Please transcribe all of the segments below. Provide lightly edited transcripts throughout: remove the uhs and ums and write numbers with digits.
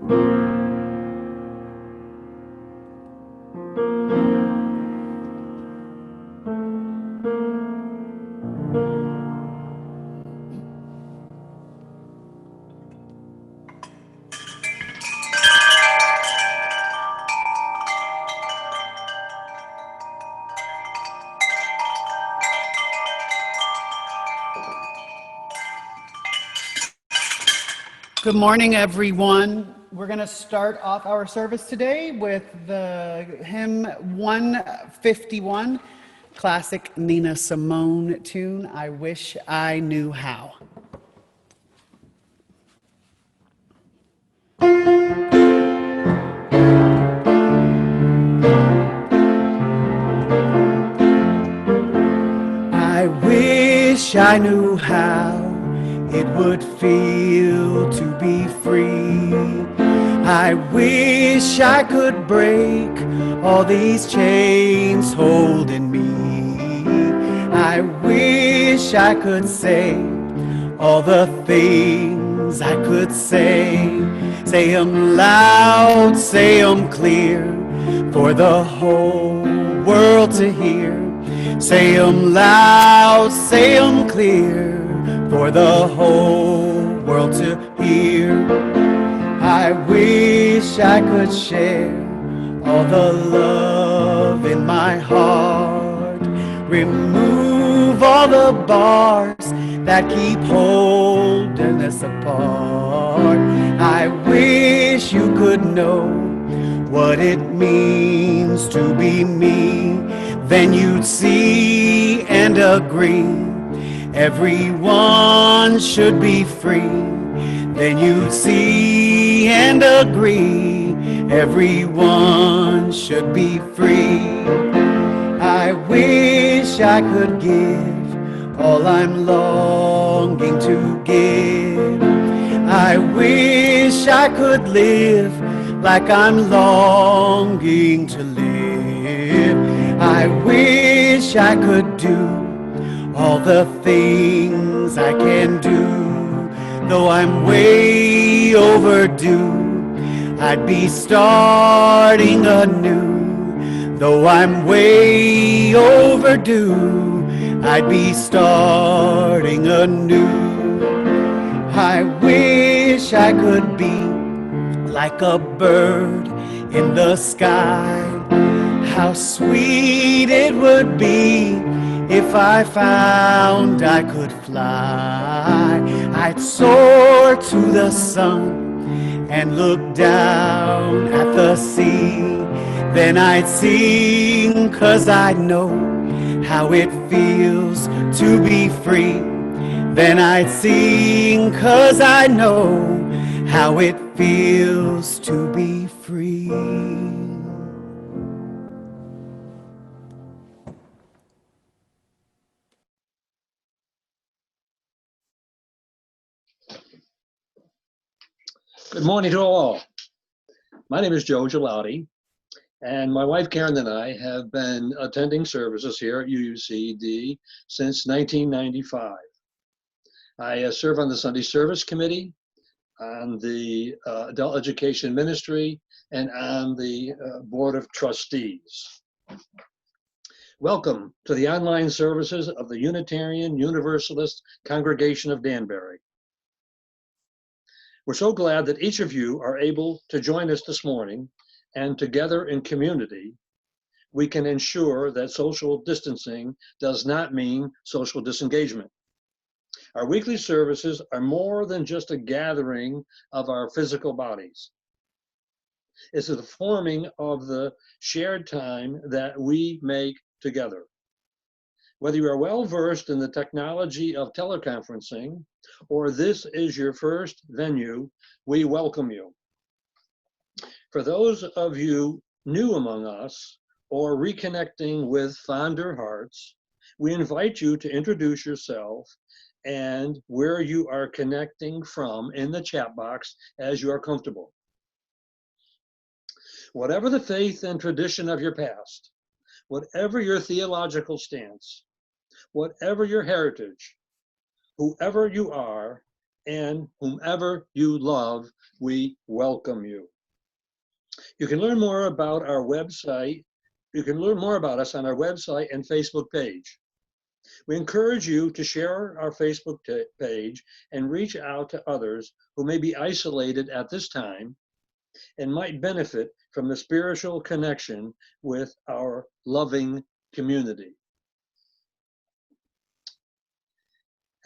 Good morning, everyone. We're going to start off our service today with the hymn 151, classic Nina Simone tune, I Wish I Knew How. I wish I knew how it would feel to be free. I wish I could break all these chains holding me. I wish I could say all the things I could say 'em loud, say 'em clear for the whole world to hear. Say 'em loud, say 'em clear for the whole world to hear. I wish I could share all the love in my heart, remove all the bars that keep holding us apart. I wish you could know what it means to be me, then you'd see and agree everyone should be free. Then you'd see and agree everyone should be free. I wish I could give all I'm longing to give. I wish I could live like I'm longing to live. I wish I could do all the things I can do, though I'm way overdue. I'd be starting anew, though I'm way overdue. I'd be starting anew. I wish I could be like a bird in the sky. How sweet it would be if I found I could fly. I'd soar to the sun and look down at the sea. Then I'd sing, 'cause I know how it feels to be free. Then I'd sing, 'cause I know how it feels to be free. Good morning to all. My name is Joe Gelati, and my wife Karen and I have been attending services here at UUCD since 1995. I serve on the Sunday Service Committee, on the Adult Education Ministry, and on the Board of Trustees. Welcome to the online services of the Unitarian Universalist Congregation of Danbury. We're so glad that each of you are able to join us this morning, and together in community, we can ensure that social distancing does not mean social disengagement. Our weekly services are more than just a gathering of our physical bodies. It's the forming of the shared time that we make together. Whether you are well versed in the technology of teleconferencing, or this is your first venue, we welcome you. For those of you new among us or reconnecting with fonder hearts, we invite you to introduce yourself and where you are connecting from in the chat box as you are comfortable. Whatever the faith and tradition of your past, whatever your theological stance, whatever your heritage, whoever you are, and whomever you love, we welcome you. You can learn more about our website. You can learn more about us on our website and Facebook page. We encourage you to share our Facebook page and reach out to others who may be isolated at this time and might benefit from the spiritual connection with our loving community.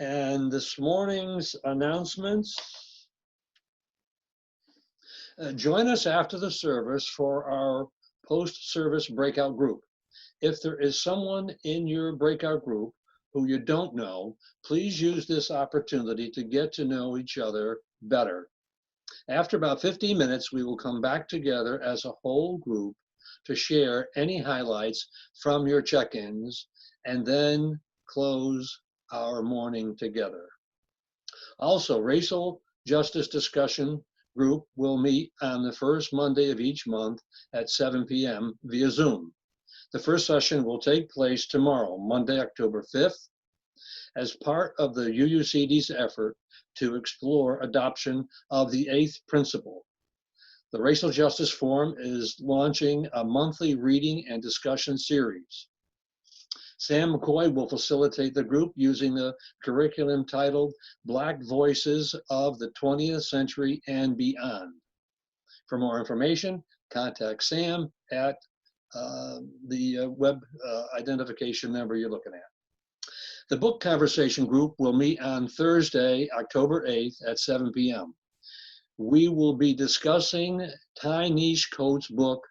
And this morning's announcements. Join us after the service for our post-service breakout group. If there is someone in your breakout group who you don't know, please use this opportunity to get to know each other better. After about 15 minutes, we will come back together as a whole group to share any highlights from your check-ins and then close our morning together. Also, racial justice discussion group will meet on the first Monday of each month at 7 p.m. via Zoom. The first session will take place tomorrow, Monday, October 5th, as part of the UUCD's effort to explore adoption of the 8th principle. The Racial Justice Forum is launching a monthly reading and discussion series. Sam McCoy will facilitate the group using the curriculum titled Black Voices of the 20th Century and Beyond. For more information, contact Sam at the web identification number you're looking at. The book conversation group will meet on Thursday, October 8th at 7 p.m. We will be discussing Ty Nish Coates' book,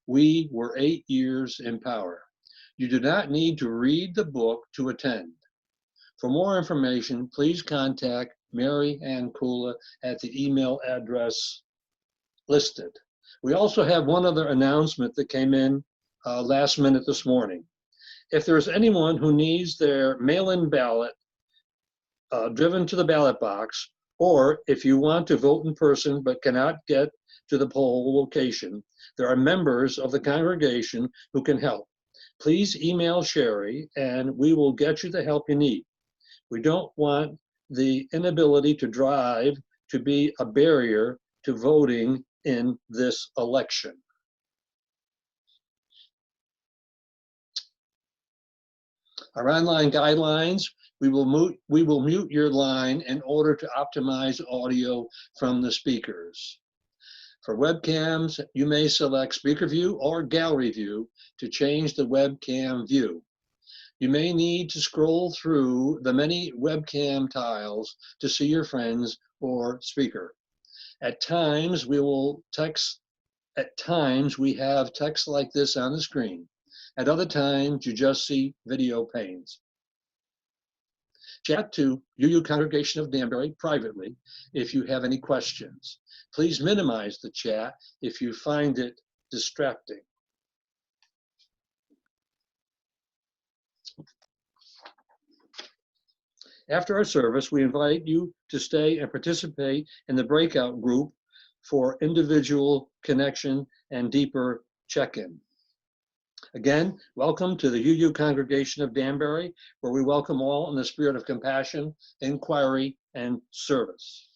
We Were 8 Years in Power. You do not need to read the book to attend. For more information, please contact Mary Ann Kula at the email address listed. We also have one other announcement that came in last minute this morning. If there's anyone who needs their mail-in ballot driven to the ballot box, or if you want to vote in person but cannot get to the poll location, there are members of the congregation who can help. Please email Sherry and we will get you the help you need. We don't want the inability to drive to be a barrier to voting in this election. Our online guidelines, we will mute your line in order to optimize audio from the speakers. For webcams, you may select speaker view or gallery view to change the webcam view. You may need to scroll through the many webcam tiles to see your friends or speaker. At times, we have text like this on the screen. At other times, you just see video panes. Chat to UU Congregation of Danbury privately if you have any questions. Please minimize the chat if you find it distracting. After our service, we invite you to stay and participate in the breakout group for individual connection and deeper check-in. Again, welcome to the UU Congregation of Danbury, where we welcome all in the spirit of compassion, inquiry, and service.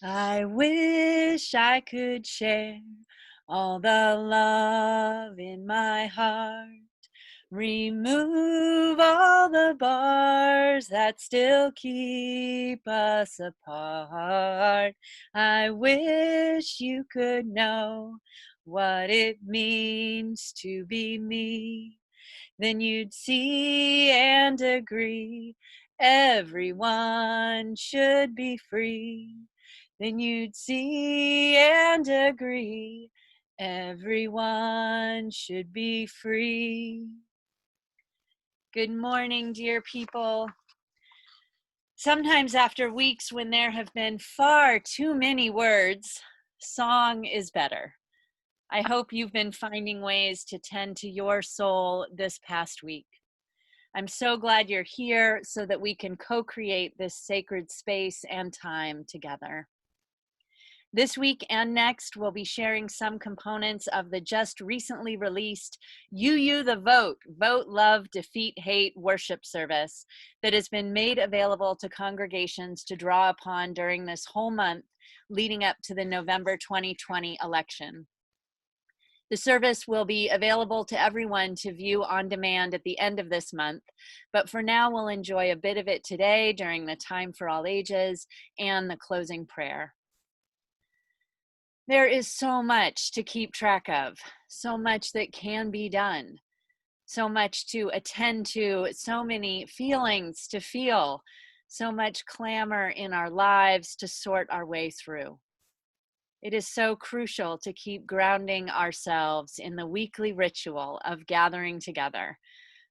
I wish I could share all the love in my heart. Remove all the bars that still keep us apart. I wish you could know what it means to be me. Then you'd see and agree everyone should be free. Then you'd see and agree everyone should be free. Good morning, dear people. Sometimes after weeks when there have been far too many words, song is better. I hope you've been finding ways to tend to your soul this past week. I'm so glad you're here so that we can co-create this sacred space and time together. This week and next, we'll be sharing some components of the just recently released You the Vote, Vote Love, Defeat Hate worship service that has been made available to congregations to draw upon during this whole month leading up to the November 2020 election. The service will be available to everyone to view on demand at the end of this month, but for now we'll enjoy a bit of it today during the Time for All Ages and the closing prayer. There is so much to keep track of, so much that can be done, so much to attend to, so many feelings to feel, so much clamor in our lives to sort our way through. It is so crucial to keep grounding ourselves in the weekly ritual of gathering together,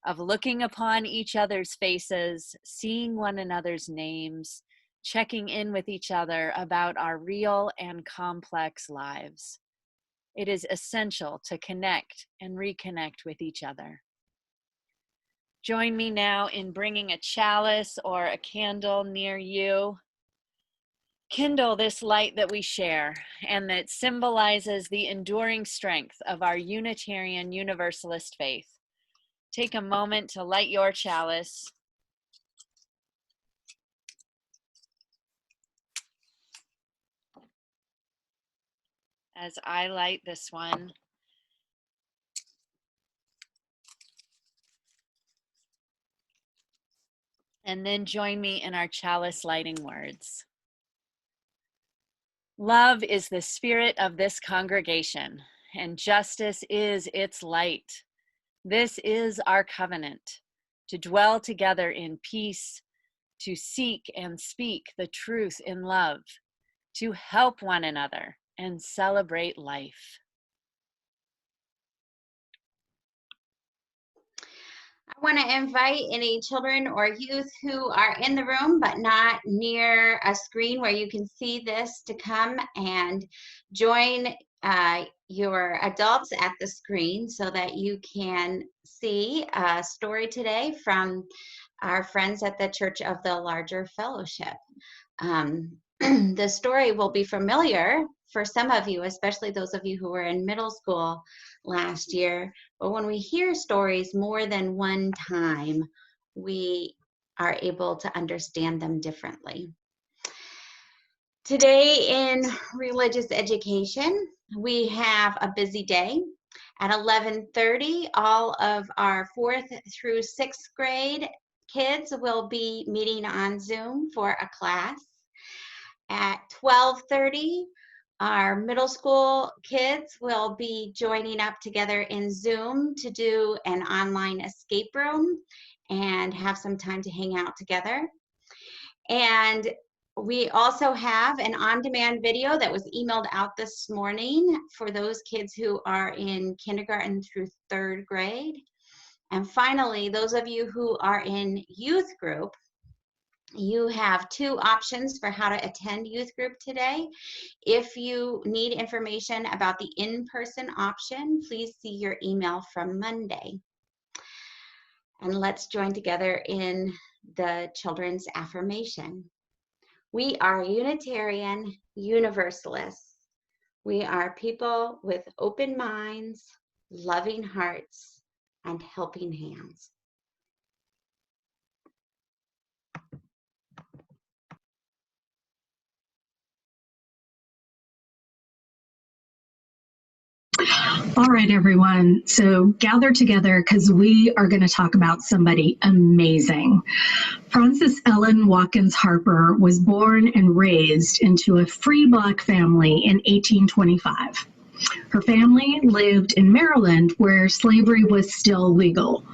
of looking upon each other's faces, seeing one another's names, checking in with each other about our real and complex lives. It is essential to connect and reconnect with each other. Join me now in bringing a chalice or a candle near you. Kindle this light that we share and that symbolizes the enduring strength of our Unitarian Universalist faith. Take a moment to light your chalice. As I light this one. And then join me in our chalice lighting words. Love is the spirit of this congregation, and justice is its light. This is our covenant, to dwell together in peace, to seek and speak the truth in love, to help one another and celebrate life. I want to invite any children or youth who are in the room but not near a screen where you can see this to come and join your adults at the screen so that you can see a story today from our friends at the Church of the Larger Fellowship. The story will be familiar for some of you, especially those of you who were in middle school last year. But when we hear stories more than one time, we are able to understand them differently. Today in religious education, we have a busy day. At 11:30, all of our 4th through 6th grade kids will be meeting on Zoom for a class. At 12:30, our middle school kids will be joining up together in Zoom to do an online escape room and have some time to hang out together. And we also have an on-demand video that was emailed out this morning for those kids who are in kindergarten through 3rd grade. And finally, those of you who are in youth group, you have 2 options for how to attend youth group today. If you need information about the in-person option, please see your email from Monday. And let's join together in the children's affirmation. We are Unitarian Universalists. We are people with open minds, loving hearts, and helping hands. All right, everyone. So gather together because we are going to talk about somebody amazing. Frances Ellen Watkins Harper was born and raised into a free Black family in 1825. Her family lived in Maryland where slavery was still legal.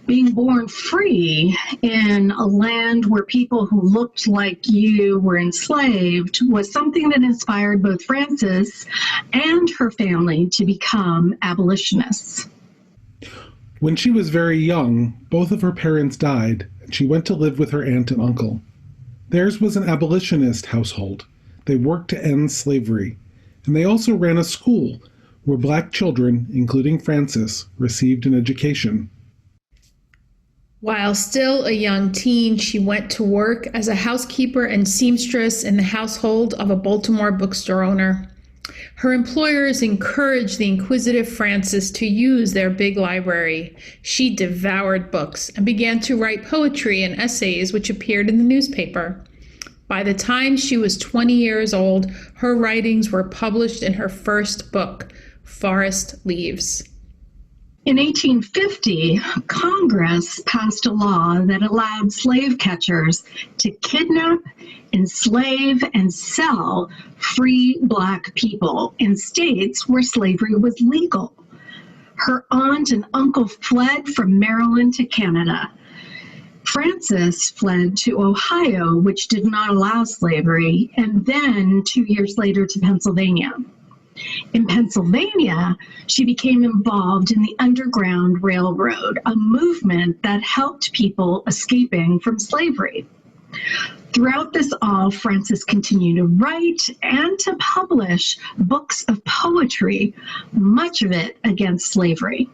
Being born free in a land where people who looked like you were enslaved was something that inspired both Frances and her family to become abolitionists. When she was very young, both of her parents died, and she went to live with her aunt and uncle. Theirs was an abolitionist household. They worked to end slavery, and they also ran a school where Black children, including Frances, received an education. While still a young teen, she went to work as a housekeeper and seamstress in the household of a Baltimore bookstore owner. Her employers encouraged the inquisitive Frances to use their big library. She devoured books and began to write poetry and essays which appeared in the newspaper. By the time she was 20 years old, her writings were published in her first book, Forest Leaves. In 1850, Congress passed a law that allowed slave catchers to kidnap, enslave, and sell free Black people in states where slavery was legal. Her aunt and uncle fled from Maryland to Canada. Frances fled to Ohio, which did not allow slavery, and then 2 years later to Pennsylvania. In Pennsylvania, she became involved in the Underground Railroad, a movement that helped people escaping from slavery. Throughout this all, Frances continued to write and to publish books of poetry, much of it against slavery.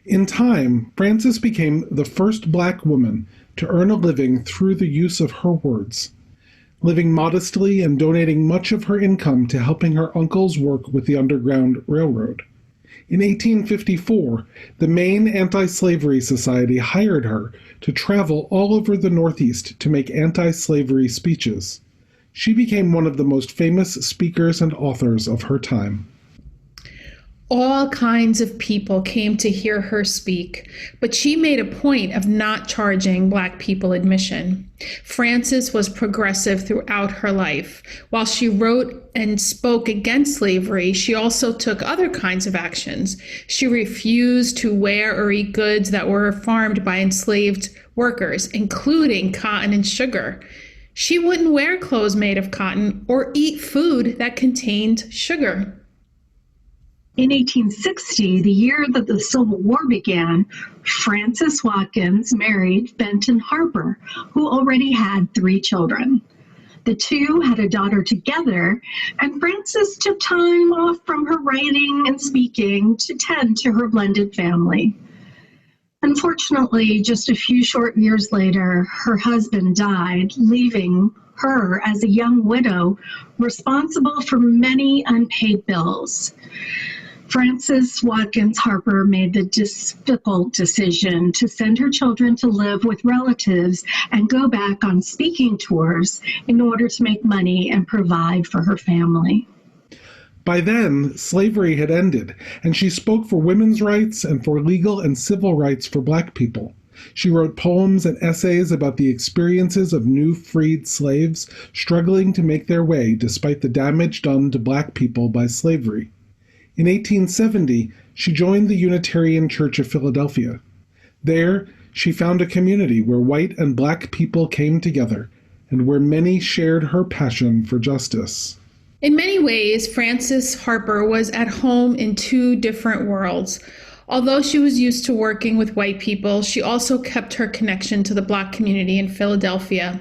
In time, Frances became the first Black woman to earn a living through the use of her words, living modestly and donating much of her income to helping her uncle's work with the Underground Railroad. In 1854, the Maine Anti-Slavery Society hired her to travel all over the Northeast to make anti-slavery speeches. She became one of the most famous speakers and authors of her time. All kinds of people came to hear her speak, but she made a point of not charging Black people admission. Frances was progressive throughout her life. While she wrote and spoke against slavery, she also took other kinds of actions. She refused to wear or eat goods that were farmed by enslaved workers, including cotton and sugar. She wouldn't wear clothes made of cotton or eat food that contained sugar. In 1860, the year that the Civil War began, Frances Watkins married Benton Harper, who already had 3 children. The two had a daughter together, and Frances took time off from her writing and speaking to tend to her blended family. Unfortunately, just a few short years later, her husband died, leaving her as a young widow responsible for many unpaid bills. Frances Watkins Harper made the difficult decision to send her children to live with relatives and go back on speaking tours in order to make money and provide for her family. By then, slavery had ended, and she spoke for women's rights and for legal and civil rights for Black people. She wrote poems and essays about the experiences of new freed slaves struggling to make their way despite the damage done to Black people by slavery. In 1870, she joined the Unitarian Church of Philadelphia. There, she found a community where white and Black people came together, and where many shared her passion for justice. In many ways, Frances Harper was at home in 2 different worlds. Although she was used to working with white people, she also kept her connection to the Black community in Philadelphia.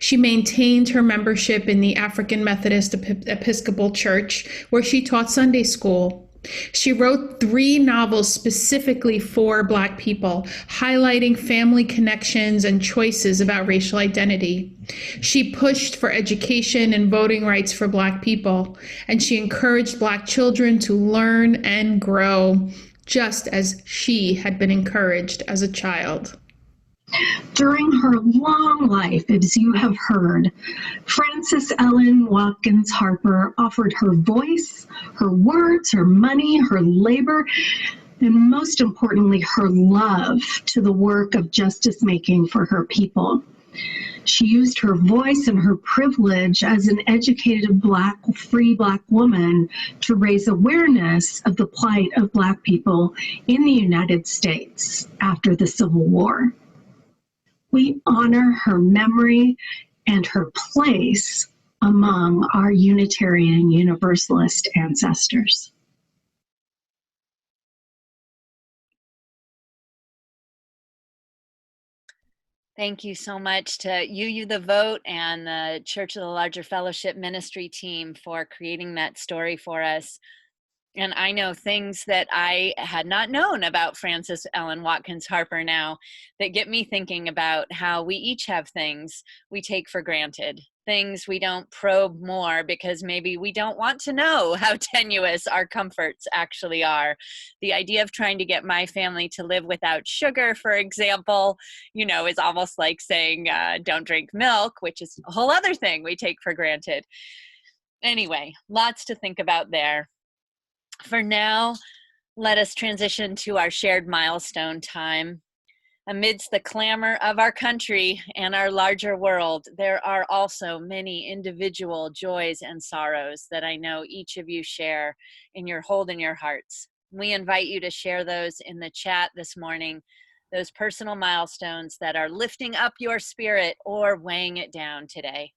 She maintained her membership in the African Methodist Episcopal Church, where she taught Sunday school. She wrote 3 novels specifically for Black people, highlighting family connections and choices about racial identity. She pushed for education and voting rights for Black people, and she encouraged Black children to learn and grow, just as she had been encouraged as a child. During her long life, as you have heard, Frances Ellen Watkins Harper offered her voice, her words, her money, her labor, and most importantly, her love to the work of justice making for her people. She used her voice and her privilege as an educated free Black woman to raise awareness of the plight of Black people in the United States after the Civil War. We honor her memory and her place among our Unitarian Universalist ancestors. Thank you so much to You the Vote and the Church of the Larger Fellowship ministry team for creating that story for us. And I know things that I had not known about Frances Ellen Watkins Harper now that get me thinking about how we each have things we take for granted, things we don't probe more because maybe we don't want to know how tenuous our comforts actually are. The idea of trying to get my family to live without sugar, for example, is almost like saying don't drink milk, which is a whole other thing we take for granted. Anyway, lots to think about there. For now, let us transition to our shared milestone time. Amidst the clamor of our country and our larger world, there are also many individual joys and sorrows that I know each of you share hold in your hearts. We invite you to share those in the chat this morning, those personal milestones that are lifting up your spirit or weighing it down today.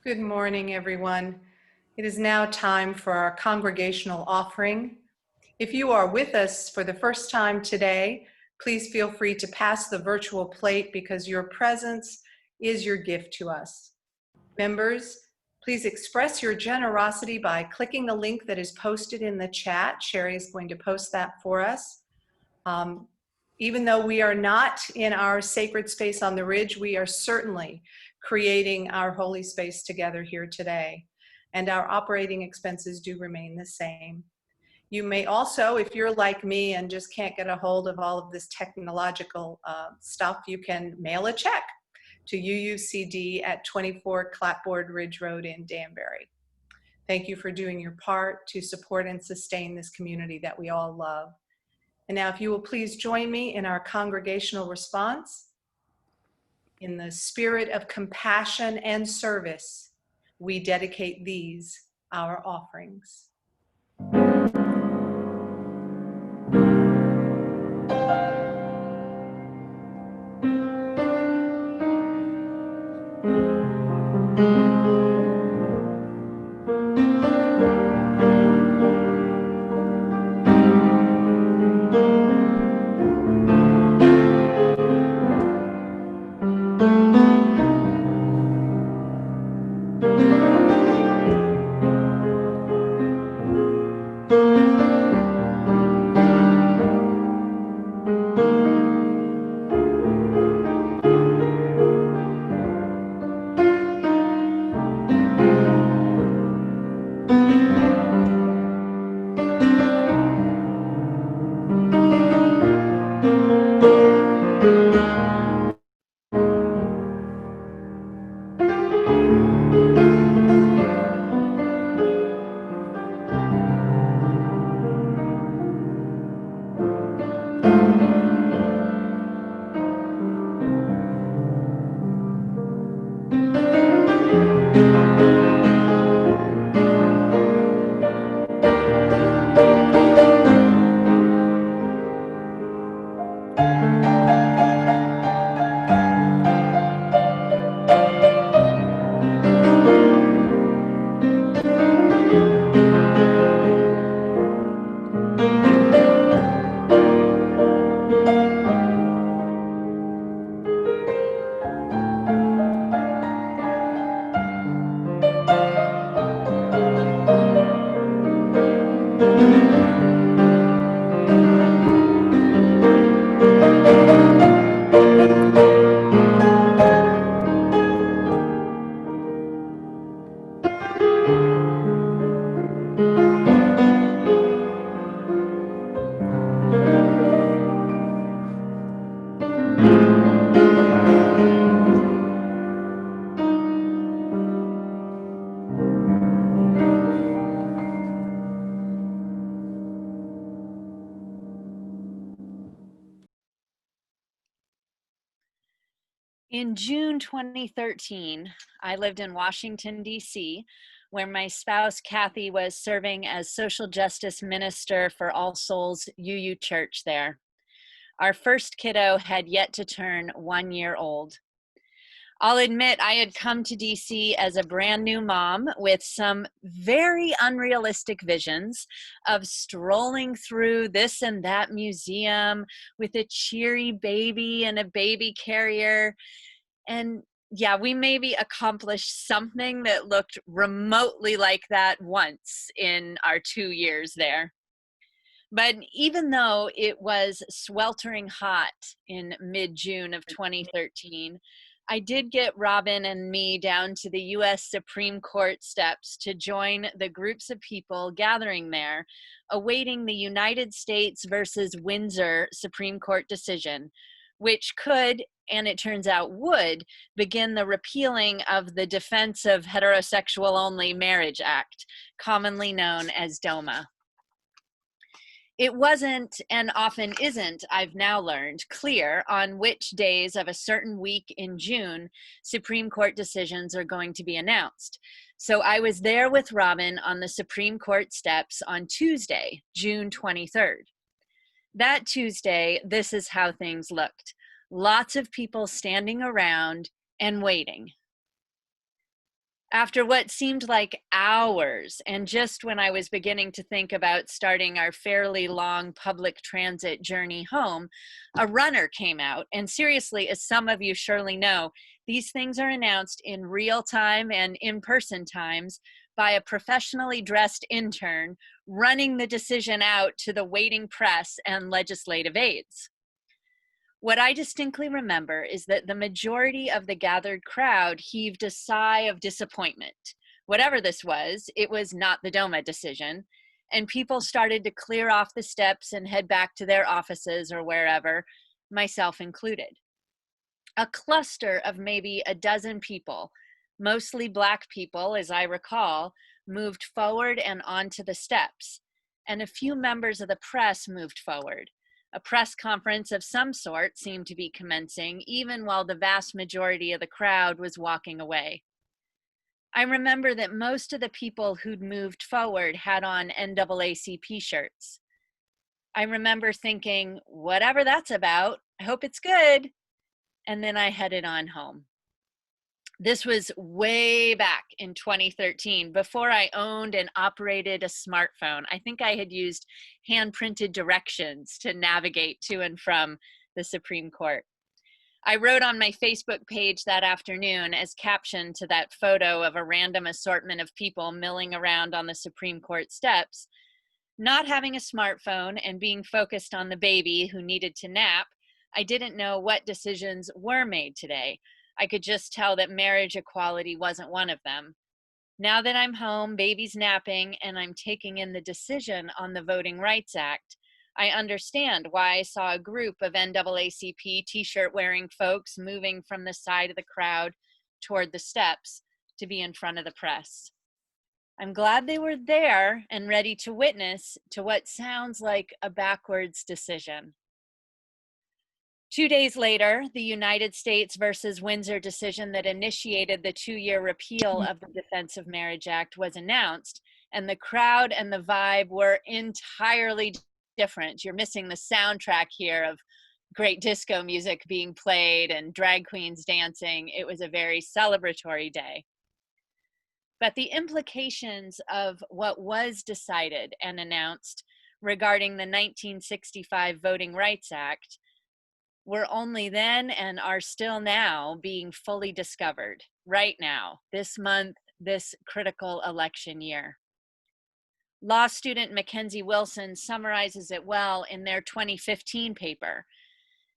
Good morning, everyone. It is now time for our congregational offering. If you are with us for the first time today, please feel free to pass the virtual plate because your presence is your gift to us. Members, please express your generosity by clicking the link that is posted in the chat. Sherry is going to post that for us. Even though we are not in our sacred space on the ridge, we are certainly creating our holy space together here today. And our operating expenses do remain the same. You may also, if you're like me and just can't get a hold of all of this technological stuff, you can mail a check to UUCD at 24 Clapboard Ridge Road in Danbury. Thank you for doing your part to support and sustain this community that we all love. And now if you will please join me in our congregational response. In the spirit of compassion and service, we dedicate these, our offerings. In June 2013, I lived in Washington, D.C., where my spouse, Kathy, was serving as social justice minister for All Souls UU Church there. Our first kiddo had yet to turn 1 year old. I'll admit I had come to DC as a brand new mom with some very unrealistic visions of strolling through this and that museum with a cheery baby and a baby carrier. And yeah, we maybe accomplished something that looked remotely like that once in our 2 years there. But even though it was sweltering hot in mid-June of 2013, I did get Robin and me down to the US Supreme Court steps to join the groups of people gathering there, awaiting the United States versus Windsor Supreme Court decision, which could, and it turns out would, begin the repealing of the Defense of Heterosexual Only Marriage Act, commonly known as DOMA. It wasn't, and often isn't, I've now learned, clear on which days of a certain week in June Supreme Court decisions are going to be announced. So I was there with Robin on the Supreme Court steps on Tuesday, June 23rd. That Tuesday, this is how things looked. Lots of people standing around and waiting. After what seemed like hours, and just when I was beginning to think about starting our fairly long public transit journey home, a runner came out. And seriously, as some of you surely know, these things are announced in real time and in-person times by a professionally dressed intern running the decision out to the waiting press and legislative aides. What I distinctly remember is that the majority of the gathered crowd heaved a sigh of disappointment. Whatever this was, it was not the DOMA decision, and people started to clear off the steps and head back to their offices or wherever, myself included. A cluster of maybe a dozen people, mostly Black people, as I recall, moved forward and onto the steps, and a few members of the press moved forward. A press conference of some sort seemed to be commencing, even while the vast majority of the crowd was walking away. I remember that most of the people who'd moved forward had on NAACP shirts. I remember thinking, whatever that's about, I hope it's good. And then I headed on home. This was way back in 2013, before I owned and operated a smartphone. I think I had used hand-printed directions to navigate to and from the Supreme Court. I wrote on my Facebook page that afternoon as caption to that photo of a random assortment of people milling around on the Supreme Court steps, not having a smartphone and being focused on the baby who needed to nap, I didn't know what decisions were made today. I could just tell that marriage equality wasn't one of them. Now that I'm home, baby's napping, and I'm taking in the decision on the Voting Rights Act, I understand why I saw a group of NAACP t-shirt wearing folks moving from the side of the crowd toward the steps to be in front of the press. I'm glad they were there and ready to witness to what sounds like a backwards decision. 2 days later, the United States versus Windsor decision that initiated the 2-year repeal of the Defense of Marriage Act was announced, and the crowd and the vibe were entirely different. You're missing the soundtrack here of great disco music being played and drag queens dancing. It was a very celebratory day. But the implications of what was decided and announced regarding the 1965 Voting Rights Act were only then and are still now being fully discovered right now, this month, this critical election year. Law student Mackenzie Wilson summarizes it well in their 2015 paper.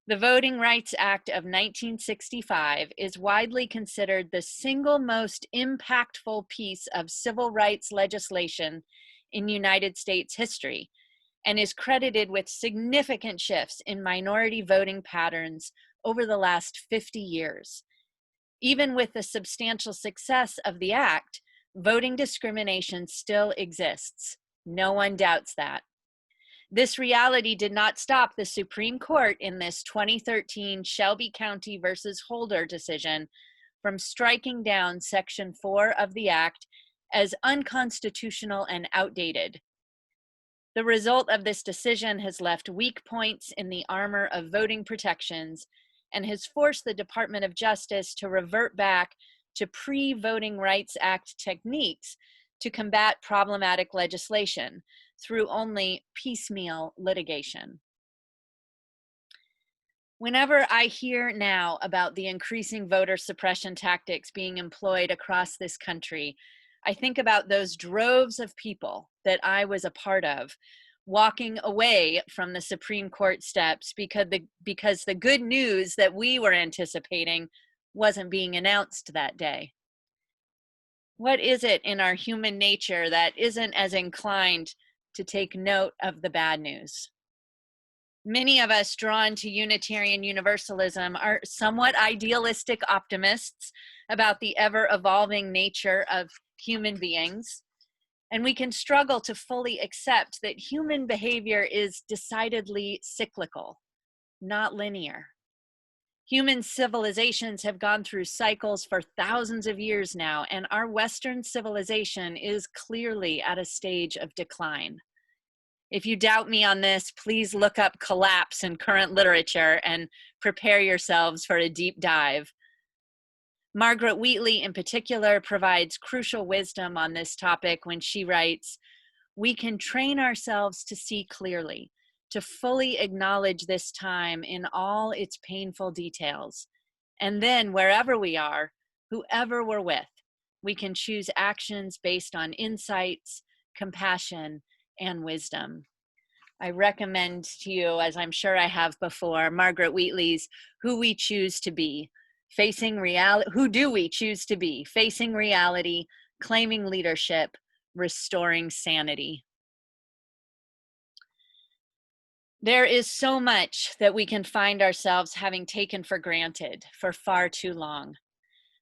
The Voting Rights Act of 1965 is widely considered the single most impactful piece of civil rights legislation in United States history, and is credited with significant shifts in minority voting patterns over the last 50 years. Even with the substantial success of the act, voting discrimination still exists. No one doubts that. This reality did not stop the Supreme Court in this 2013 Shelby County versus Holder decision from striking down Section 4 of the act as unconstitutional and outdated. The result of this decision has left weak points in the armor of voting protections and has forced the Department of Justice to revert back to pre-Voting Rights Act techniques to combat problematic legislation through only piecemeal litigation. Whenever I hear now about the increasing voter suppression tactics being employed across this country, I think about those droves of people that I was a part of walking away from the Supreme Court steps because the good news that we were anticipating wasn't being announced that day. What is it in our human nature that isn't as inclined to take note of the bad news? Many of us drawn to Unitarian Universalism are somewhat idealistic optimists about the ever-evolving nature of human beings, and we can struggle to fully accept that human behavior is decidedly cyclical, not linear. Human civilizations have gone through cycles for thousands of years now, and our Western civilization is clearly at a stage of decline. If you doubt me on this, please look up collapse in current literature and prepare yourselves for a deep dive. Margaret Wheatley, in particular, provides crucial wisdom on this topic when she writes, "We can train ourselves to see clearly, to fully acknowledge this time in all its painful details. And then, wherever we are, whoever we're with, we can choose actions based on insights, compassion, and wisdom." I recommend to you, as I'm sure I have before, Margaret Wheatley's Who We Choose to Be, Facing Reality. Who do we choose to be? Facing reality, claiming leadership, restoring sanity. There is so much that we can find ourselves having taken for granted for far too long.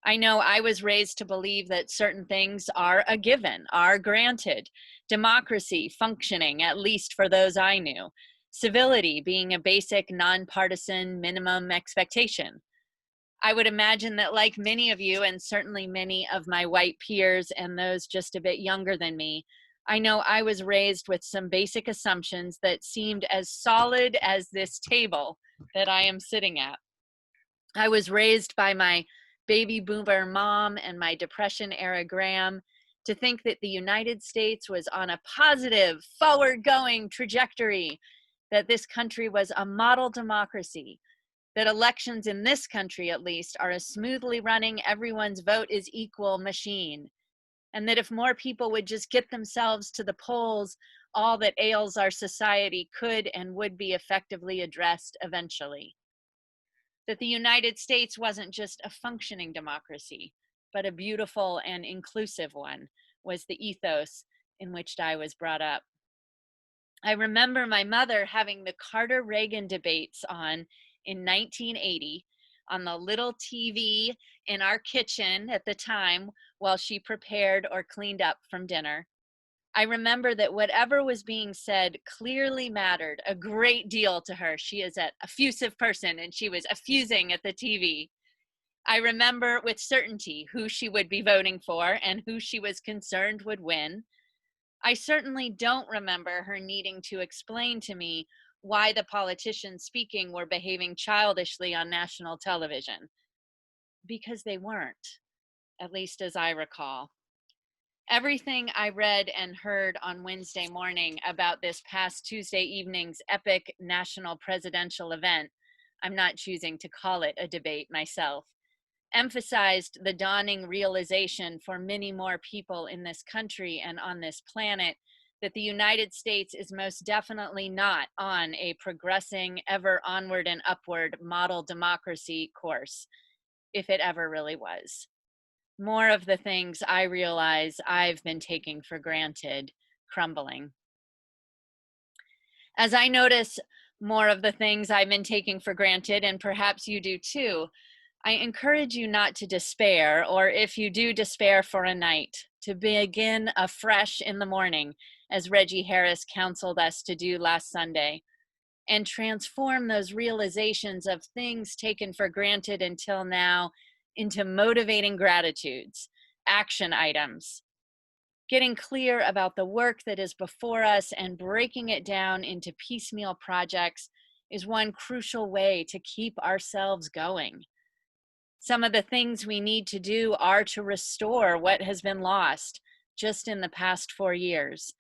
I know I was raised to believe that certain things are a given, are granted. Democracy functioning, at least for those I knew. Civility being a basic, nonpartisan minimum expectation. I would imagine that, like many of you, and certainly many of my white peers and those just a bit younger than me, I know I was raised with some basic assumptions that seemed as solid as this table that I am sitting at. I was raised by my baby boomer mom and my Depression era Graham to think that the United States was on a positive, forward-going trajectory, that this country was a model democracy, that elections in this country, at least, are a smoothly running, everyone's vote is equal machine, and that if more people would just get themselves to the polls, all that ails our society could and would be effectively addressed eventually. That the United States wasn't just a functioning democracy, but a beautiful and inclusive one, was the ethos in which I was brought up. I remember my mother having the Carter-Reagan debates on in 1980 on the little TV in our kitchen at the time while she prepared or cleaned up from dinner. I remember that whatever was being said clearly mattered a great deal to her. She is an effusive person, and she was effusing at the TV. I remember with certainty who she would be voting for and who she was concerned would win. I certainly don't remember her needing to explain to me why the politicians speaking were behaving childishly on national television, because they weren't, at least as I recall. Everything I read and heard on Wednesday morning about this past Tuesday evening's epic national presidential event, I'm not choosing to call it a debate myself, emphasized the dawning realization for many more people in this country and on this planet that the United States is most definitely not on a progressing, ever onward and upward model democracy course, if it ever really was. More of the things I realize I've been taking for granted crumbling. As I notice more of the things I've been taking for granted, and perhaps you do too, I encourage you not to despair, or if you do despair for a night, to begin afresh in the morning, as Reggie Harris counseled us to do last Sunday, and transform those realizations of things taken for granted until now into motivating gratitudes, action items, getting clear about the work that is before us and breaking it down into piecemeal projects is one crucial way to keep ourselves going. Some of the things we need to do are to restore what has been lost just in the past 4 years.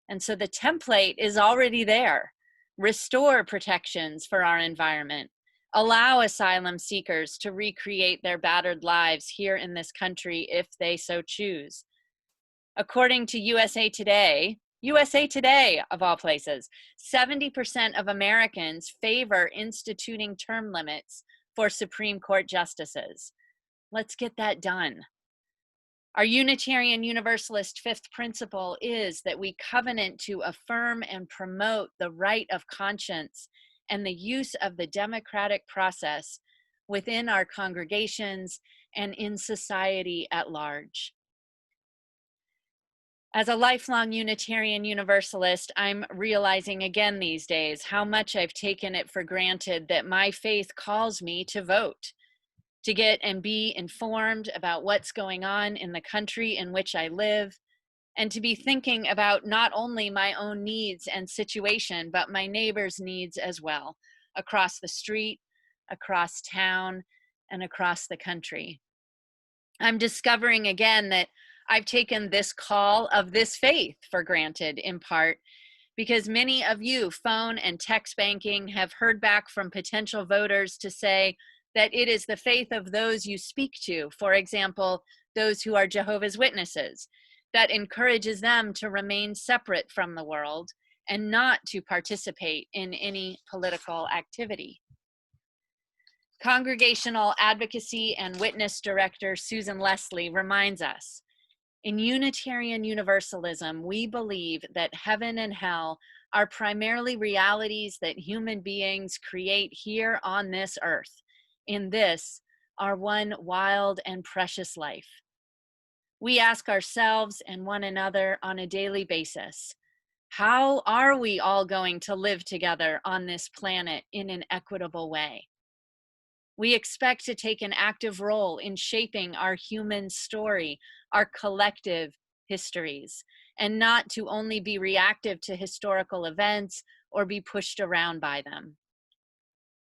And so the template is already there. Restore protections for our environment. Allow asylum seekers to recreate their battered lives here in this country if they so choose. According to USA Today of all places, 70% of Americans favor instituting term limits for Supreme Court justices. Let's get that done. Our Unitarian Universalist fifth principle is that we covenant to affirm and promote the right of conscience and the use of the democratic process within our congregations and in society at large. As a lifelong Unitarian Universalist, I'm realizing again these days how much I've taken it for granted that my faith calls me to vote, to get and be informed about what's going on in the country in which I live, and to be thinking about not only my own needs and situation, but my neighbors' needs as well, across the street, across town, and across the country. I'm discovering again that I've taken this call of this faith for granted, in part because many of you, phone and text banking, have heard back from potential voters to say that it is the faith of those you speak to, for example, those who are Jehovah's Witnesses, that encourages them to remain separate from the world and not to participate in any political activity. Congregational Advocacy and Witness Director Susan Leslie reminds us, in Unitarian Universalism, we believe that heaven and hell are primarily realities that human beings create here on this earth, in this, our one wild and precious life. We ask ourselves and one another on a daily basis, how are we all going to live together on this planet in an equitable way? We expect to take an active role in shaping our human story, our collective histories, and not to only be reactive to historical events or be pushed around by them.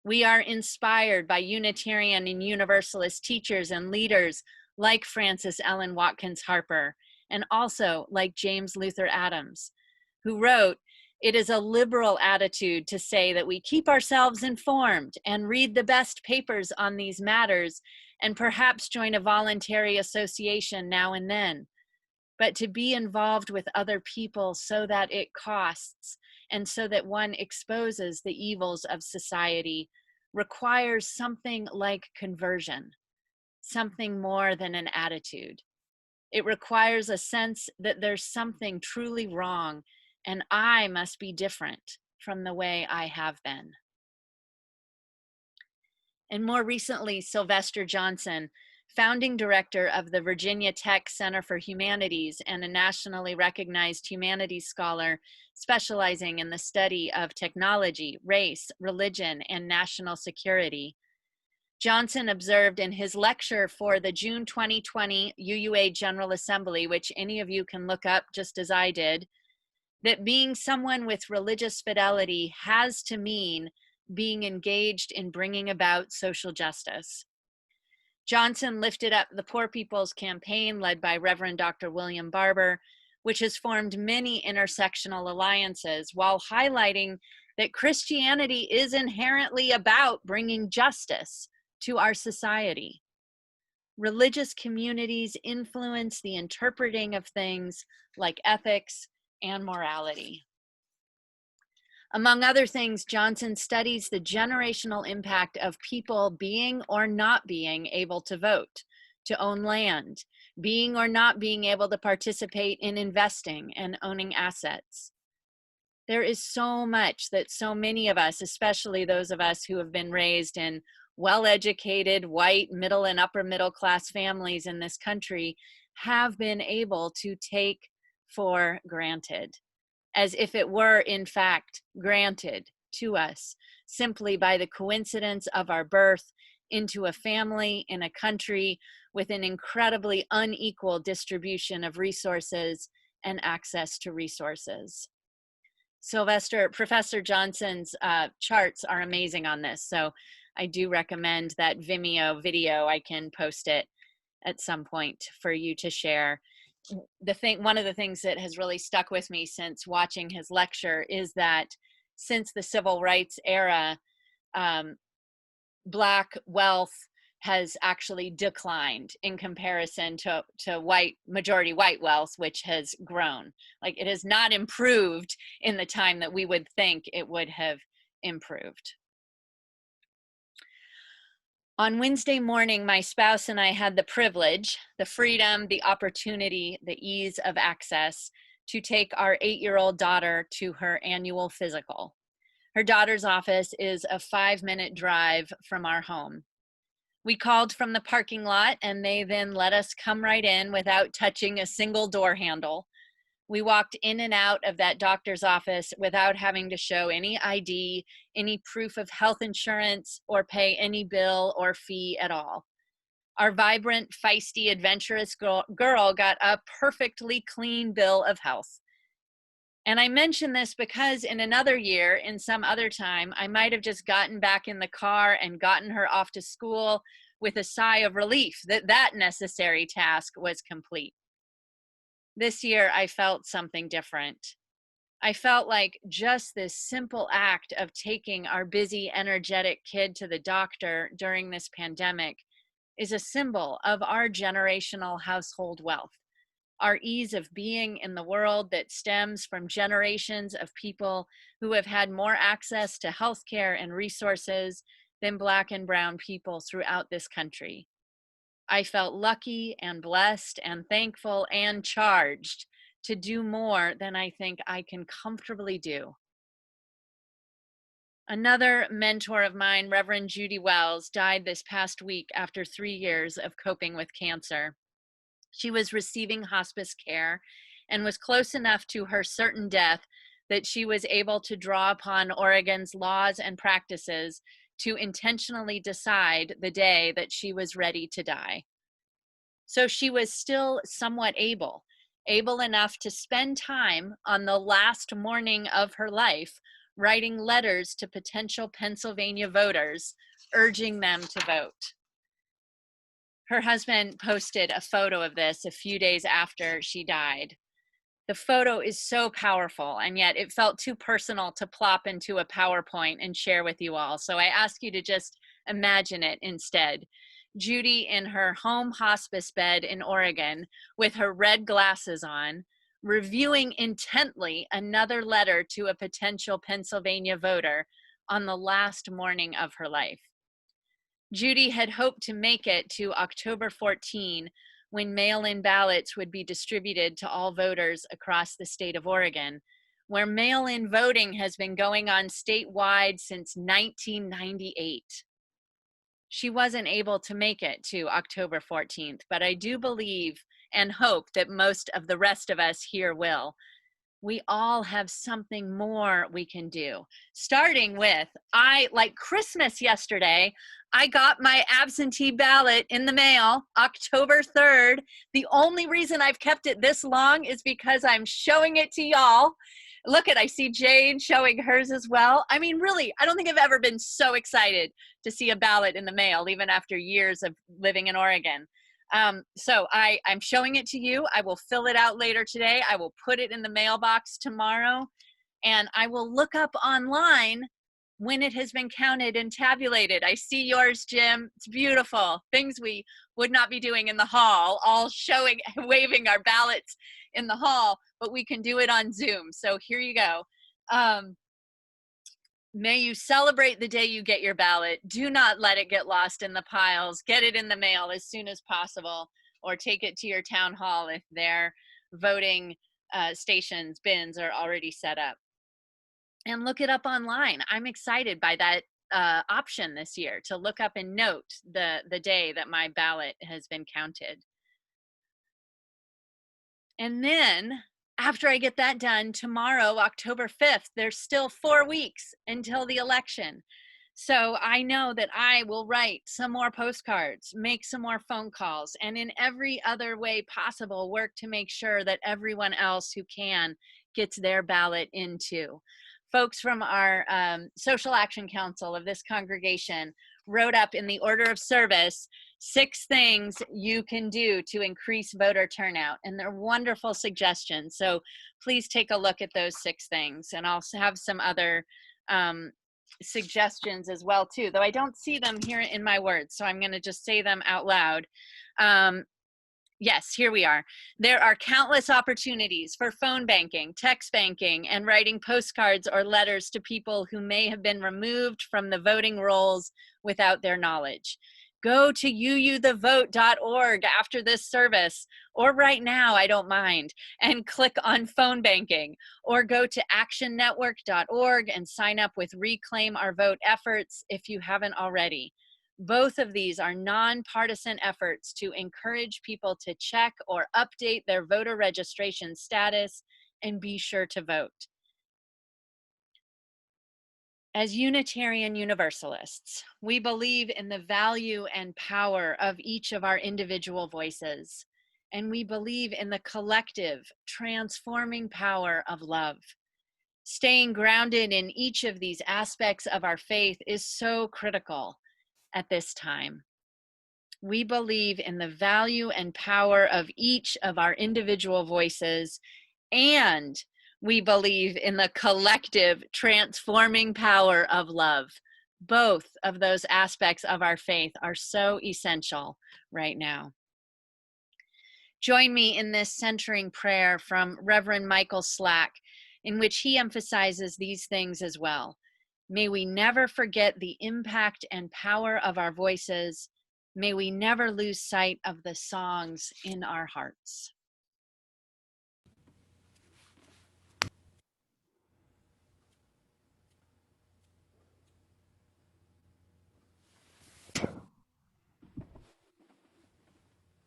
We are inspired by Unitarian and Universalist teachers and leaders like Frances Ellen Watkins Harper, and also like James Luther Adams, who wrote, "It is a liberal attitude to say that we keep ourselves informed and read the best papers on these matters and perhaps join a voluntary association now and then. But to be involved with other people so that it costs and so that one exposes the evils of society requires something like conversion, something more than an attitude. It requires a sense that there's something truly wrong and I must be different from the way I have been." And more recently, Sylvester Johnson, founding director of the Virginia Tech Center for Humanities and a nationally recognized humanities scholar specializing in the study of technology, race, religion, and national security, Johnson observed in his lecture for the June 2020 UUA General Assembly, which any of you can look up just as I did, that being someone with religious fidelity has to mean being engaged in bringing about social justice. Johnson lifted up the Poor People's Campaign, led by Reverend Dr. William Barber, which has formed many intersectional alliances, while highlighting that Christianity is inherently about bringing justice to our society. Religious communities influence the interpreting of things like ethics and morality. Among other things, Johnson studies the generational impact of people being or not being able to vote, to own land, being or not being able to participate in investing and owning assets. There is so much that so many of us, especially those of us who have been raised in well-educated, white, middle and upper middle class families in this country, have been able to take for granted, as if it were in fact granted to us simply by the coincidence of our birth into a family in a country with an incredibly unequal distribution of resources and access to resources. Professor Johnson's charts are amazing on this, so I do recommend that Vimeo video. I can post it at some point for you to share. One of the things that has really stuck with me since watching his lecture is that since the civil rights era, Black wealth has actually declined in comparison to majority white wealth, which has grown. Like, it has not improved in the time that we would think it would have improved. On Wednesday morning, my spouse and I had the privilege, the freedom, the opportunity, the ease of access to take our 8-year-old daughter to her annual physical. Her daughter's office is a 5-minute drive from our home. We called from the parking lot and they then let us come right in without touching a single door handle. We walked in and out of that doctor's office without having to show any ID, any proof of health insurance, or pay any bill or fee at all. Our vibrant, feisty, adventurous girl got a perfectly clean bill of health. And I mention this because in another year, in some other time, I might have just gotten back in the car and gotten her off to school, with a sigh of relief that that necessary task was complete. This year, I felt something different. I felt like just this simple act of taking our busy, energetic kid to the doctor during this pandemic is a symbol of our generational household wealth, our ease of being in the world that stems from generations of people who have had more access to healthcare and resources than Black and brown people throughout this country. I felt lucky and blessed and thankful and charged to do more than I think I can comfortably do. Another mentor of mine, Reverend Judy Wells, died this past week after 3 years of coping with cancer. She was receiving hospice care and was close enough to her certain death that she was able to draw upon Oregon's laws and practices to intentionally decide the day that she was ready to die. So she was still somewhat able enough to spend time on the last morning of her life writing letters to potential Pennsylvania voters, urging them to vote. Her husband posted a photo of this a few days after she died. The photo is so powerful, and yet it felt too personal to plop into a PowerPoint and share with you all. So I ask you to just imagine it instead. Judy in her home hospice bed in Oregon with her red glasses on, reviewing intently another letter to a potential Pennsylvania voter on the last morning of her life. Judy had hoped to make it to October 14, when mail-in ballots would be distributed to all voters across the state of Oregon, where mail-in voting has been going on statewide since 1998. She wasn't able to make it to October 14th, but I do believe and hope that most of the rest of us here will. We all have something more we can do. Starting with, like Christmas yesterday, I got my absentee ballot in the mail October 3rd. The only reason I've kept it this long is because I'm showing it to y'all. Look I see Jane showing hers as well. I mean, really, I don't think I've ever been so excited to see a ballot in the mail, even after years of living in Oregon. So I'm showing it to you. I will fill it out later today. I will put it in the mailbox tomorrow, and I will look up online when it has been counted and tabulated. I see yours, Jim. It's beautiful. Things we would not be doing in the hall, all showing, waving our ballots in the hall, but we can do it on Zoom. So here you go. May you celebrate the day you get your ballot. Do not let it get lost in the piles. Get it in the mail as soon as possible, or take it to your town hall if their voting stations, bins are already set up. And look it up online. I'm excited by that option this year to look up and note the day that my ballot has been counted. And then after I get that done, tomorrow, October 5th, there's still 4 weeks until the election. So I know that I will write some more postcards, make some more phone calls, and in every other way possible, work to make sure that everyone else who can gets their ballot in too. Folks from our Social Action Council of this congregation wrote up in the order of service 6 things you can do to increase voter turnout, and they're wonderful suggestions. So please take a look at those 6 things, and I'll have some other suggestions as well too, though I don't see them here in my words, so I'm going to just say them out loud. Yes, here we are. There are countless opportunities for phone banking, text banking, and writing postcards or letters to people who may have been removed from the voting rolls without their knowledge. Go to uuthevote.org after this service, or right now, I don't mind, and click on phone banking, or go to actionnetwork.org and sign up with Reclaim Our Vote efforts if you haven't already. Both of these are nonpartisan efforts to encourage people to check or update their voter registration status and be sure to vote. As Unitarian Universalists, we believe in the value and power of each of our individual voices, and we believe in the collective, transforming power of love. Staying grounded in each of these aspects of our faith is so critical at this time. We believe in the value and power of each of our individual voices, and we believe in the collective transforming power of love. Both of those aspects of our faith are so essential right now. Join me in this centering prayer from Reverend Michael Slack, in which he emphasizes these things as well. May we never forget the impact and power of our voices. May we never lose sight of the songs in our hearts.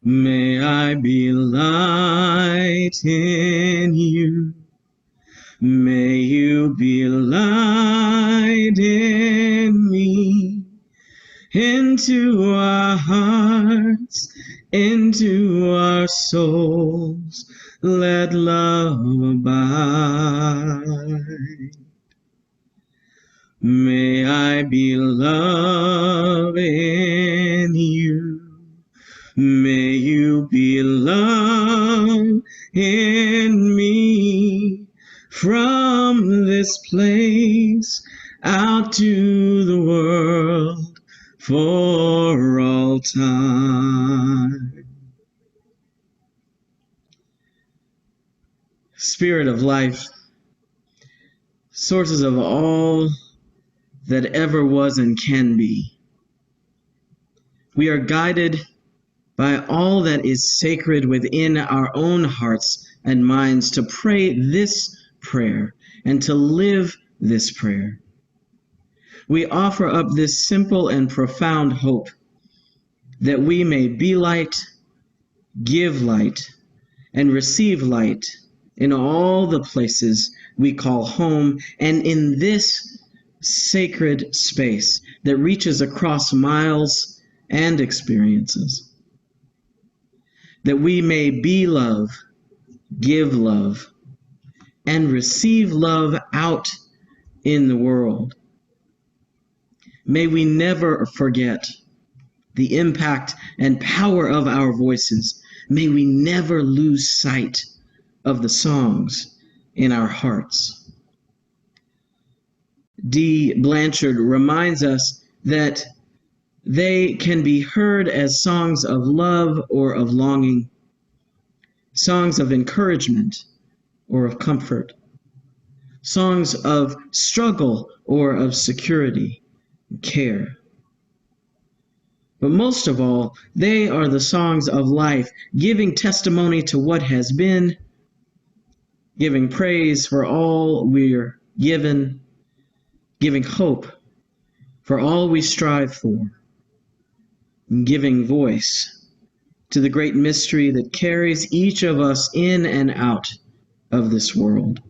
May I be light in you. May you be light in me. Into our hearts, into our souls, let love abide. May I be love in you. May you be love in me. From this place out to the world for all time. Spirit of life, sources of all that ever was and can be, we are guided by all that is sacred within our own hearts and minds to pray this prayer and to live this prayer. We offer up this simple and profound hope that we may be light, give light, and receive light in all the places we call home and in this sacred space that reaches across miles and experiences. That we may be love, give love, and receive love out in the world. May we never forget the impact and power of our voices. May we never lose sight of the songs in our hearts. D. Blanchard reminds us that they can be heard as songs of love or of longing, songs of encouragement or of comfort, songs of struggle or of security and care. But most of all, they are the songs of life, giving testimony to what has been, giving praise for all we're given, giving hope for all we strive for, and giving voice to the great mystery that carries each of us in and out of this world.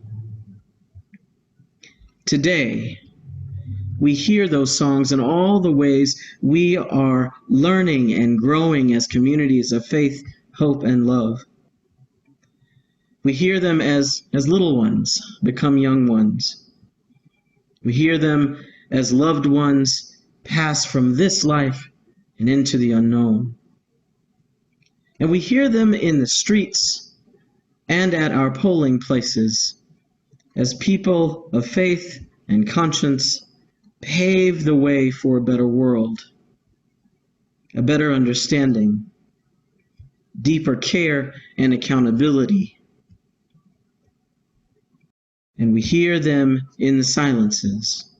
Today, we hear those songs in all the ways we are learning and growing as communities of faith, hope, and love. We hear them as little ones become young ones. We hear them as loved ones pass from this life and into the unknown. And we hear them in the streets and at our polling places as people of faith and conscience pave the way for a better world, a better understanding, deeper care and accountability. And we hear them in the silences,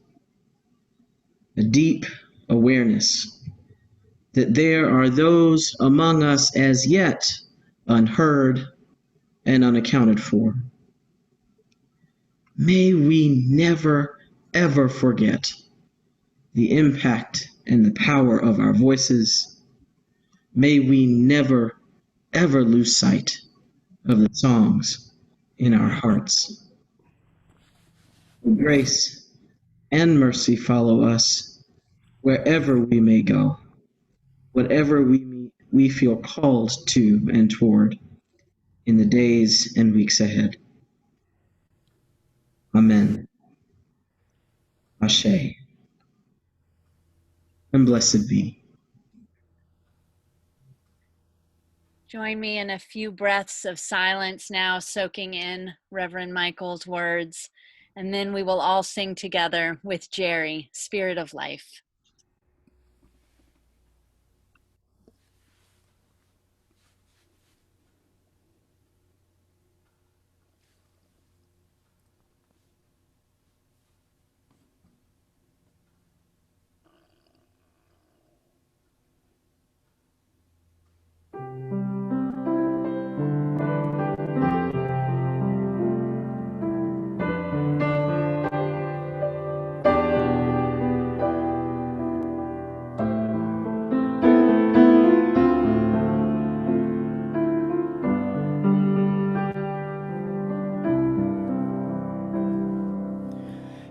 a deep awareness that there are those among us as yet unheard and unaccounted for. May we never, ever forget the impact and the power of our voices. May we never, ever lose sight of the songs in our hearts. Grace and mercy follow us wherever we may go, whatever we feel called to and toward in the days and weeks ahead. Amen. Ashe. And blessed be. Join me in a few breaths of silence now, soaking in Reverend Michael's words, and then we will all sing together with Jerry, Spirit of Life.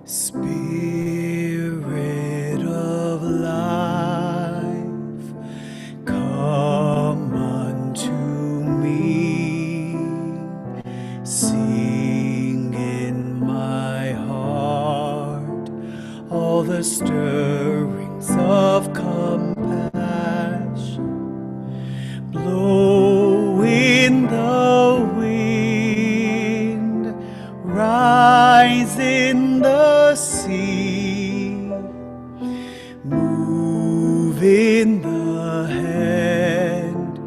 Spirit of life, come unto me. Sing in my heart all the stirrings of compassion. Blow in the wind, rise in the sea, move in the hand,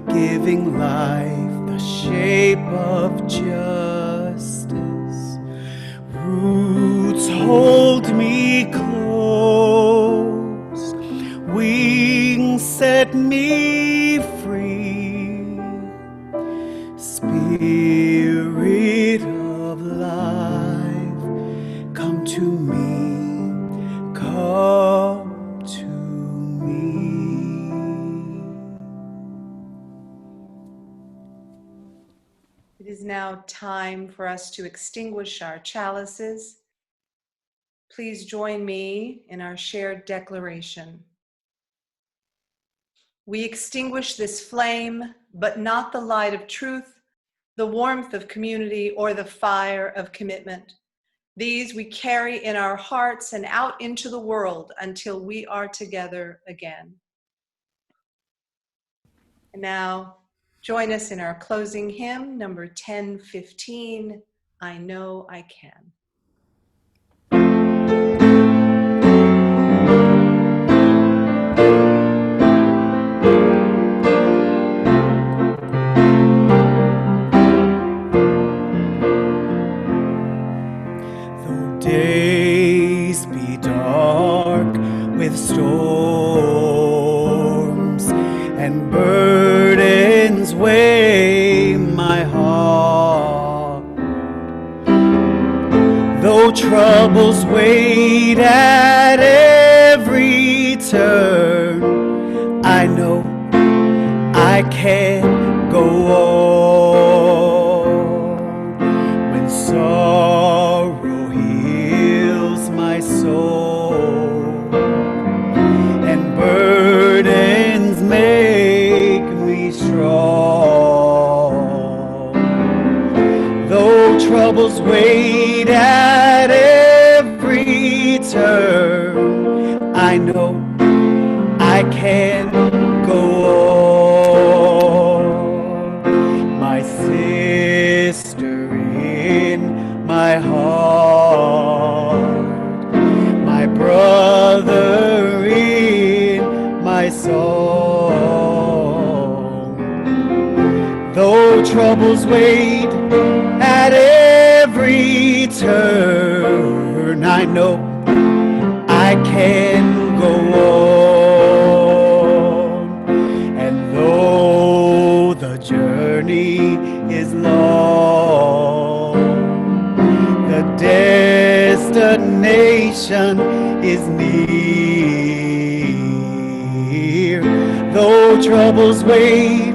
giving life the shape of justice. Roots hold me close, wings set me free. Spirit of life, come to me, come to me. It is now time for us to extinguish our chalices. Please join me in our shared declaration. We extinguish this flame, but not the light of truth, the warmth of community, or the fire of commitment. These we carry in our hearts and out into the world until we are together again. And now, join us in our closing hymn, number 1015, I Know I Can. Though days be dark with storms and burdens weigh my heart, though troubles wait at every turn, I know I can go on. When sorrow heals my soul and burdens make me strong, though troubles wait at every turn, I know I can go on. My sister in my heart, my brother in my song, though troubles wait at every turn, I know I can go on. And though the journey is long, the destination is near, though troubles wait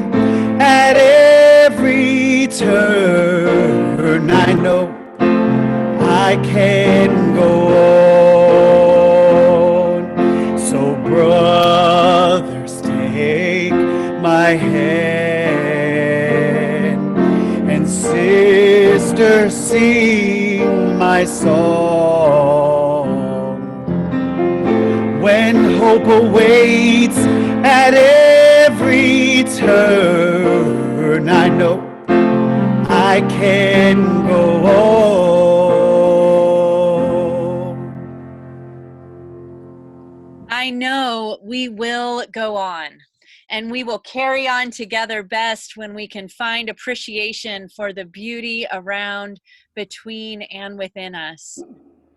at every turn, I know I can go on. So brothers, take my hand, and sisters, sing my song. When hope awaits at every turn, I can go on. I know we will go on, and we will carry on together best when we can find appreciation for the beauty around, between, and within us.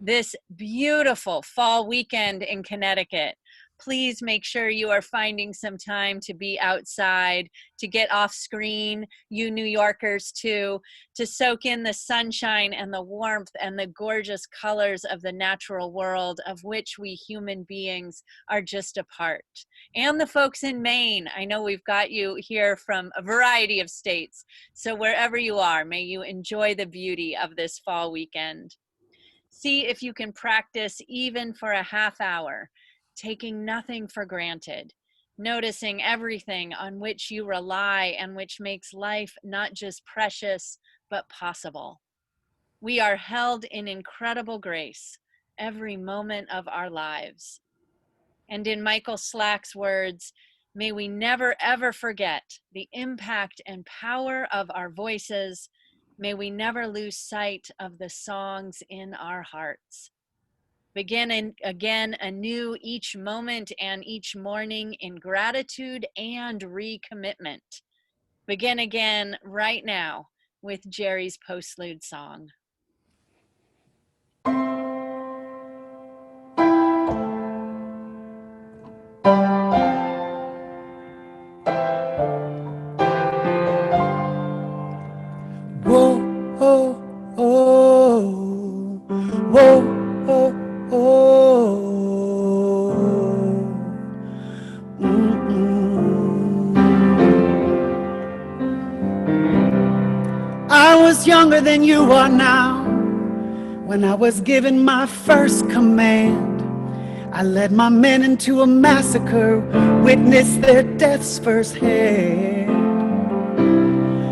This beautiful fall weekend in Connecticut, please make sure you are finding some time to be outside, to get off screen, you New Yorkers too, to soak in the sunshine and the warmth and the gorgeous colors of the natural world of which we human beings are just a part. And the folks in Maine, I know we've got you here from a variety of states, so wherever you are, may you enjoy the beauty of this fall weekend. See if you can practice even for a half hour, taking nothing for granted, noticing everything on which you rely and which makes life not just precious, but possible. We are held in incredible grace every moment of our lives. And in Michael Slack's words, may we never ever forget the impact and power of our voices. May we never lose sight of the songs in our hearts. Begin again anew each moment and each morning in gratitude and recommitment. Begin again right now with Jerry's postlude song. Whoa, oh, oh, whoa, oh, oh. I was younger than you are now. When I was given my first command, I led my men into a massacre, witnessed their deaths firsthand.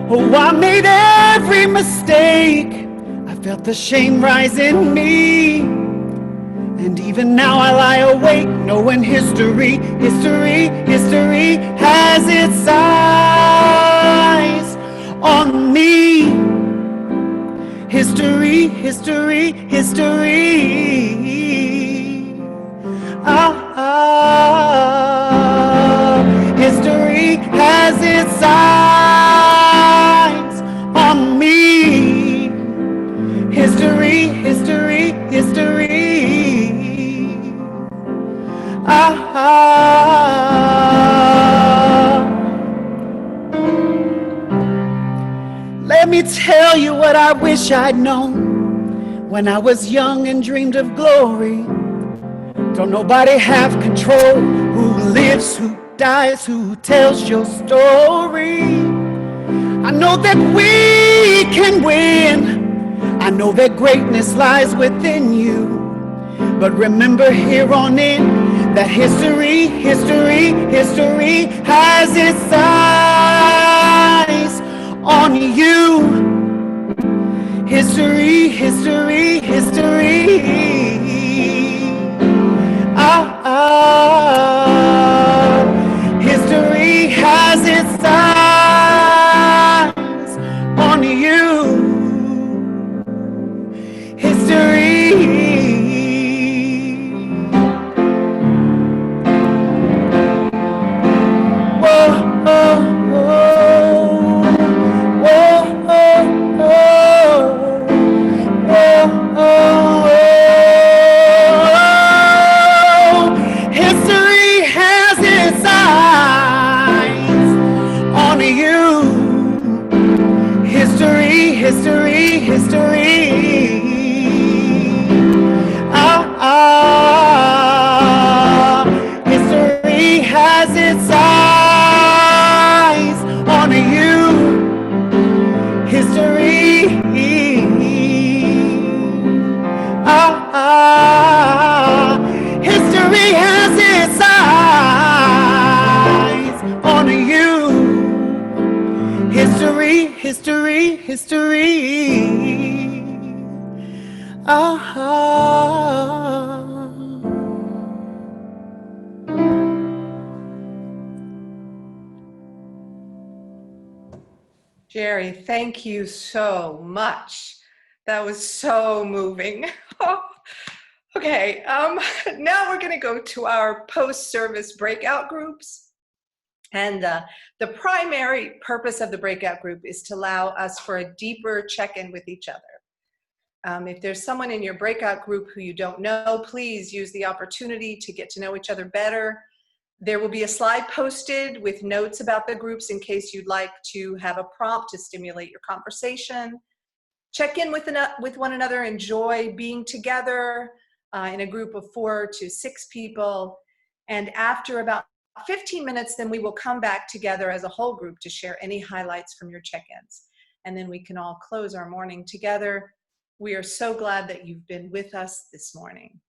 Oh, I made every mistake. I felt the shame rise in me. And even now I lie awake, knowing history has its eyes on me. History. History has its eyes on me. History. Let me tell you what I wish I'd known when I was young and dreamed of glory. Don't nobody have control. Who lives, who dies, who tells your story? I know that we can win. I know that greatness lies within you. But remember here on in that history has its eyes on you. History. History has its eyes on you. History. History has its eyes on you. History. History has its eyes on you. History. History has its eyes on you. History. Jerry, thank you so much. That was so moving. Okay, now we're going to go to our post-service breakout groups. And the primary purpose of the breakout group is to allow us for a deeper check-in with each other. If there's someone in your breakout group who you don't know, please use the opportunity to get to know each other better. There will be a slide posted with notes about the groups in case you'd like to have a prompt to stimulate your conversation. Check in with one another, enjoy being together in a group of 4 to 6 people. And after about 15 minutes, then we will come back together as a whole group to share any highlights from your check-ins. And then we can all close our morning together. We are so glad that you've been with us this morning.